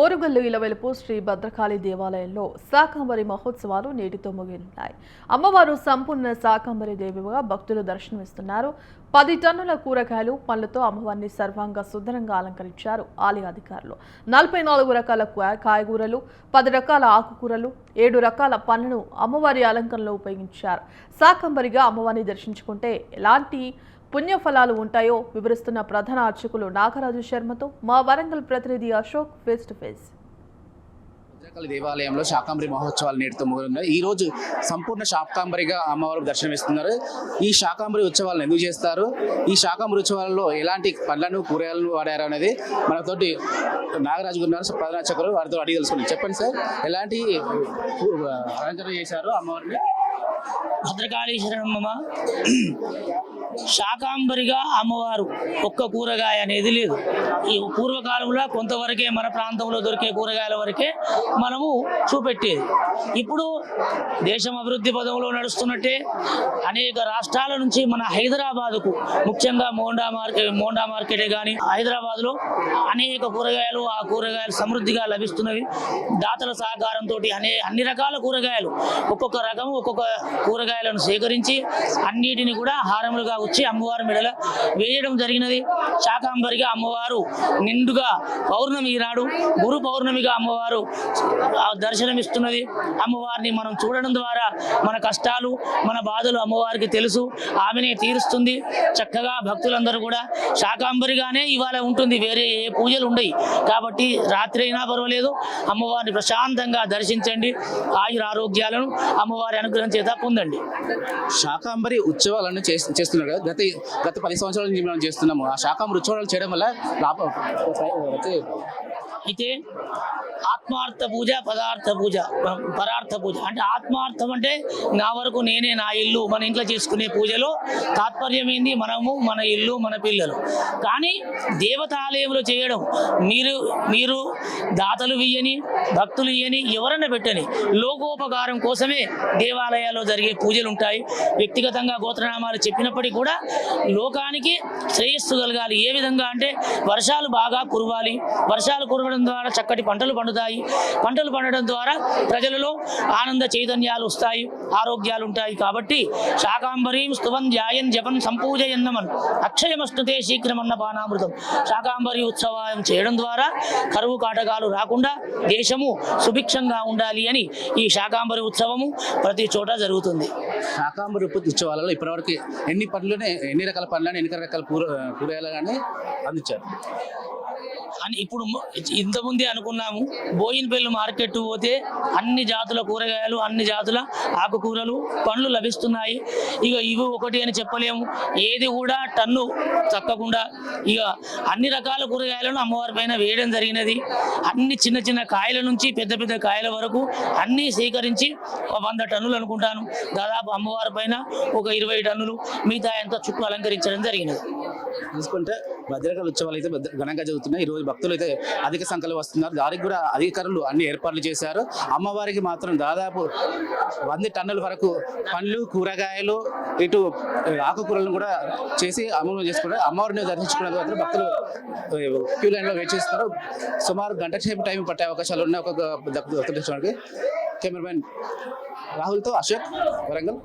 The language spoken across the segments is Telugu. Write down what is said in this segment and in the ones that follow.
ఓరుగల్లు ఇలవెలుపు శ్రీ భద్రకాళి దేవాలయంలో శాకంబరి మహోత్సవాలు నేటితో ముగినున్నాయి. అమ్మవారు సంపూర్ణ శాకంబరి దేవిగా భక్తులు దర్శనమిస్తున్నారు. 10 టన్నుల కూరగాయలు, పళ్లతో అమ్మవారిని సర్వాంగ సుందరంగా అలంకరించారు ఆలయ అధికారులు. 44 రకాల కాయగూరలు, 10 రకాల ఆకుకూరలు, 7 రకాల పండ్లను అమ్మవారి అలంకరణలో ఉపయోగించారు. శాకంబరిగా అమ్మవారిని దర్శించుకుంటే ఎలాంటి పుణ్యఫలాలు ఉంటాయో వివరిస్తున్న ప్రధాన అర్చకులు నాగరాజు శర్మతో మా వరంగల్ ప్రతినిధి Ashok face to face. Bhadrakali దేవాలయంలో శాకంబరి మహోత్సవాలు నేటితో ముగిస్తున్నాయి. ఈ రోజు సంపూర్ణ శాకంబరిగా అమ్మవారు దర్శనమిస్తున్నారు. ఈ శాకంబరి ఉత్సవాలను ఎందుకు చేస్తారు, ఈ శాకంబరి ఉత్సవాలలో ఎలాంటి పండ్లను కూరగాయలను వాడారు అనేది మనతోటి నాగరాజు గురున్నారు, ప్రధాన అర్చకులు, వారితో అడిగి తెలుసుకుని చెప్పండి సార్, ఎలాంటి అలంకరణ చేశారు అమ్మవారిని? భద్రకాళీశ్వరమ్మ శాకాంబరిగా అమ్మవారు ఒక్క కూరగాయ అనేది లేదు. ఈ పూర్వకాలంలో కొంతవరకే మన ప్రాంతంలో దొరికే కూరగాయల వరకే మనము చూపెట్టేది. ఇప్పుడు దేశం అభివృద్ధి పదంలో నడుస్తున్నట్టే అనేక రాష్ట్రాల నుంచి మన హైదరాబాదుకు, ముఖ్యంగా మోండా మార్కెటే కానీ హైదరాబాద్లో అనేక కూరగాయలు, ఆ కూరగాయలు సమృద్ధిగా లభిస్తున్నవి. దాతల సహకారంతో అన్ని రకాల కూరగాయలు, ఒక్కొక్క రకం ఒక్కొక్క కూరగాయలను సేకరించి అన్నిటిని కూడా హారములుగా వచ్చి అమ్మవారి మెడల వేయడం జరిగినది. శాకాంబరిగా అమ్మవారు నిండుగా పౌర్ణమి నాడు, గురు పౌర్ణమిగా అమ్మవారు దర్శనమిస్తున్నది. అమ్మవారిని మనం చూడడం ద్వారా మన కష్టాలు, మన బాధలు అమ్మవారికి తెలుసు, ఆమెనే తీరుస్తుంది. చక్కగా భక్తులందరూ కూడా శాకాంబరిగానే ఇవాళ ఉంటుంది, వేరే ఏ పూజలు ఉండయి. కాబట్టి రాత్రి అయినా పర్వాలేదు, అమ్మవారిని ప్రశాంతంగా దర్శించండి. ఆయుర ఆరోగ్యాలను అమ్మవారి అనుగ్రహం చేత పొందండి. శాకంబరి ఉత్సవాలను చేస్తున్నారు కదా, గత 10 సంవత్సరాల నుంచి మనం చేస్తున్నాము. ఆ శాకంబరి ఉత్సవాలు చేయడం వల్ల లాభం అయితే ఆత్మార్థ పూజ, పరార్థ పూజ అంటే ఆత్మార్థం అంటే నా వరకు నేనే, నా ఇల్లు, మన ఇంట్లో చేసుకునే పూజలో తాత్పర్యం ఏంది? మనము, మన ఇల్లు, మన పిల్లలు. కానీ దేవతాలయంలో చేయడం, మీరు దాతలు ఇయ్యని, భక్తులు ఇయ్యని, ఎవరన్నా పెట్టని, లోకోపకారం కోసమే దేవాలయాల్లో జరిగే పూజలు ఉంటాయి. వ్యక్తిగతంగా గోత్రనామాలు చెప్పినప్పటికీ కూడా లోకానికి శ్రేయస్సు కలగాలి. ఏ విధంగా అంటే వర్షాలు బాగా కురవాలి, వర్షాలు కురవడం ద్వారా చక్కటి పంటలు పండుతాయి, పంటలు పండడం ద్వారా ప్రజలలో ఆనంద చైతన్యాలు వస్తాయి, ఆరోగ్యాలు ఉంటాయి. కాబట్టి శాకాంబరీం స్తువం ధ్యాయన్ జపం సంపూజయన్నమన్ అక్షయమస్తుతే శీఘ్రమన్న పానామృతం. శాకాంబరి ఉత్సవం చేయడం ద్వారా కరువు కాటకాలు రాకుండా దేశము సుభిక్షంగా ఉండాలి అని ఈ శాకాంబరి ఉత్సవము ప్రతి చోట జరుగుతుంది. శాకాంబరి ఉత్సవాలలో ఇప్పటివరకు ఎన్ని రకాల పండ్లను, ఎన్ని రకాల కూరగాయలు కానీ అందించారు అని ఇప్పుడు ఇంతకుముందే అనుకున్నాము. బోయినపల్లి మార్కెట్ పోతే అన్ని జాతుల కూరగాయలు, అన్ని జాతుల ఆకుకూరలు, పండ్లు లభిస్తున్నాయి. ఇక ఇవి ఒకటి అని చెప్పలేము, ఏది కూడా టన్ను తక్కకుండా ఇక అన్ని రకాల కూరగాయలను అమ్మవారి పైన వేయడం జరిగినది. అన్ని చిన్న చిన్న కాయల నుంచి పెద్ద పెద్ద కాయల వరకు అన్నీ సేకరించి 100 టన్నులు అనుకుంటాను, దాదాపు అమ్మవారి పైన ఒక 20 టన్నులు, మిగతా ఎంత చుట్టూ అలంకరించడం జరిగినది. చూసుకుంటే భద్రకాళి ఉత్సవాలు అయితే ఘనంగా జరుగుతున్నాయి. ఈరోజు భక్తులు అయితే అధిక సంఖ్యలో వస్తున్నారు. దానికి కూడా అధికారులు అన్ని ఏర్పాట్లు చేశారు. అమ్మవారికి మాత్రం దాదాపు 100 టన్నుల వరకు పండ్లు, కూరగాయలు, ఇటు ఆకుకూరలను కూడా చేసి అమలు చేసుకున్నారు. అమ్మవారిని దర్శించుకున్న తర్వాత భక్తులు క్యూ లైన్లో వెయిట్ చేస్తున్నారు. సుమారు గంట సేపు టైం పట్టే అవకాశాలు ఉన్నాయి ఒక్కొక్క. కెమెరామెన్ రాహుల్తో అశోక్, వరంగల్.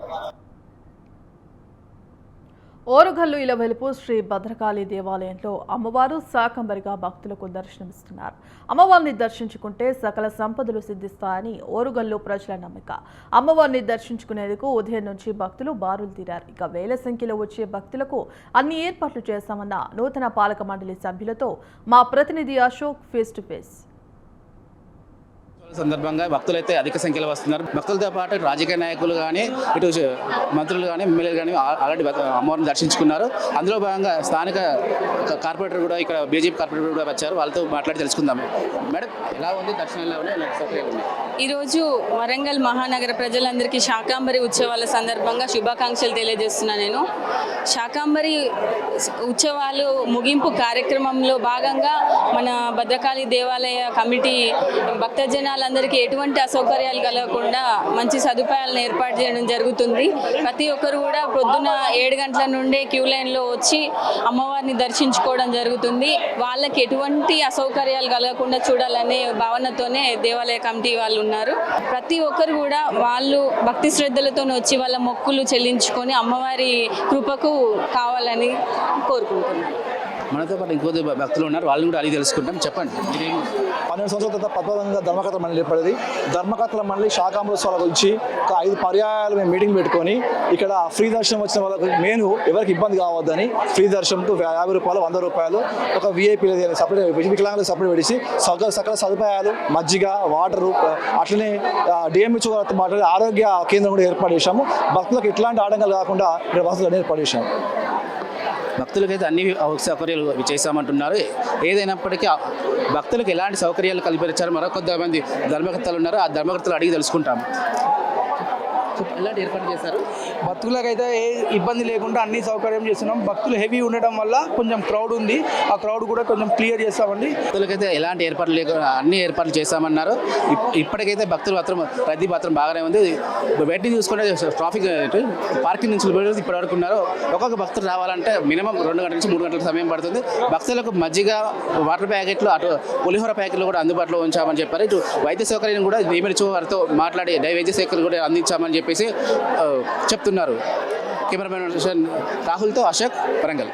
ఓరుగల్లు ఇలవెలుపు శ్రీ భద్రకాళి దేవాలయంలో అమ్మవారు శాకంబరిగా భక్తులకు దర్శనమిస్తున్నారు. అమ్మవారిని దర్శించుకుంటే సకల సంపదలు సిద్ధిస్తాయని ఓరుగల్లు ప్రజల నమ్మిక. అమ్మవారిని దర్శించుకునేందుకు ఉదయం నుంచి భక్తులు బారులు తీరారు. ఇక వేల సంఖ్యలో వచ్చే భక్తులకు అన్ని ఏర్పాట్లు చేశామన్న నూతన పాలక మండలి సభ్యులతో మా ప్రతినిధి అశోక్ ఫేస్ టు ఫేస్. సందర్భంగా భక్తులు అయితే అధిక సంఖ్యలో వస్తున్నారు. భక్తులతో పాటు రాజకీయ నాయకులు కానీ, ఇటు మంత్రులు కానీ, ఎమ్మెల్యేలు కానీ ఆల్రెడీ అమ్మవారిని దర్శించుకున్నారు. అందులో భాగంగా స్థానిక కార్పొరేటర్ కూడా, ఇక్కడ బీజేపీ కార్పొరేటర్ కూడా వచ్చారు. వాళ్ళతో మాట్లాడి తెలుసుకుందాం. మేడం, ఎలా ఉంది దర్శనం? ఎలా ఉన్నాయి? ఈరోజు వరంగల్ మహానగర ప్రజలందరికీ శాకాంబరి ఉత్సవాల సందర్భంగా శుభాకాంక్షలు తెలియజేస్తున్నాను. నేను శాకాంబరి ఉత్సవాలు ముగింపు కార్యక్రమంలో భాగంగా మన భద్రకాళి దేవాలయ కమిటీ భక్తజనాలు వాళ్ళందరికీ ఎటువంటి అసౌకర్యాలు కలగకుండా మంచి సదుపాయాలను ఏర్పాటు చేయడం జరుగుతుంది. ప్రతి ఒక్కరు కూడా పొద్దున 7 గంటల నుండే క్యూ లైన్లో వచ్చి అమ్మవారిని దర్శించుకోవడం జరుగుతుంది. వాళ్ళకి ఎటువంటి అసౌకర్యాలు కలగకుండా చూడాలనే భావనతోనే దేవాలయ కమిటీ వాళ్ళు ఉన్నారు. ప్రతి ఒక్కరు కూడా వాళ్ళు భక్తి శ్రద్ధలతో వచ్చి వాళ్ళ మొక్కులు చెల్లించుకొని అమ్మవారి కృపకు కావాలని కోరుకుంటున్నాను. మనతో పాటు ఇంకో భక్తులు ఉన్నారు, వాళ్ళని కూడా అడిగి తెలుసుకుంటాం. చెప్పండి. 12 సంవత్సరాల తర్వాత పద్మవంతంగా ధర్మకర్తల మండలి ఏర్పడింది. ధర్మకర్తల మండలి శాకాంబరోత్సవాల గురించి ఒక 5 పర్యాయాలు మేము మీటింగ్ పెట్టుకొని ఇక్కడ ఫ్రీ దర్శనం వచ్చిన వాళ్ళకి మెయిన్ ఎవరికి ఇబ్బంది కావద్దని ఫ్రీ దర్శనంకు 50 రూపాయలు 100 రూపాయలు ఒక విఐపీ సపరేట్ వికలాంగులకు సపరేట్ పెట్టి సకల సదుపాయాలు మజ్జిగ వాటరు అట్లనే డిఎంహెచ్ఓ మాట్లాడి ఆరోగ్య కేంద్రం కూడా ఏర్పాటు చేశాము. భక్తులకు ఎట్లాంటి ఆటంకాలు కాకుండా ఇక్కడ వసతులు ఏర్పాటు చేశాము. భక్తులకైతే అన్ని సౌకర్యాలు చేశామంటున్నారు. ఏదైనప్పటికీ భక్తులకు ఎలాంటి సౌకర్యాలు కల్పించారు మరో కొంతమంది ధర్మకర్తలు ఉన్నారు. ఆ ధర్మకర్తలు అడిగి తెలుసుకుంటాం. ఎలాంటి ఏర్పాటు చేశారు? భక్తులకైతే ఏ ఇబ్బంది లేకుండా అన్ని సౌకర్యం చేస్తున్నాం. భక్తులు హెవీ ఉండడం వల్ల కొంచెం క్రౌడ్ ఉంది, ఆ క్రౌడ్ కూడా కొంచెం క్లియర్ చేస్తామండి. భక్తులకైతే ఎలాంటి ఏర్పాట్లు లేకుండా అన్ని ఏర్పాట్లు చేస్తామన్నారు. ఇప్పటికైతే భక్తులు మాత్రం రద్దీ మాత్రం బాగానే ఉంది. బయటిని చూసుకుంటే ట్రాఫిక్ పార్కింగ్ నుంచి ఇప్పటి వరకు ఉన్నారు. ఒక్కొక్క భక్తులు రావాలంటే మినిమం 2 గంటల నుంచి 3 గంటల సమయం పడుతుంది. భక్తులకు మజ్జిగ వాటర్ ప్యాకెట్లు అటు పులిహోర ప్యాకెట్లు కూడా అందుబాటులో ఉంచామని చెప్పారు. ఇటు వైద్య సౌకర్యం కూడా డిఎంహెచ్ఓ వారితో మాట్లాడి వైద్య సౌకర్యం కూడా అందించామని చెప్పేసి చెప్తున్నారు. కెమెరామెన్ రాహుల్తో అశోక్, వరంగల్.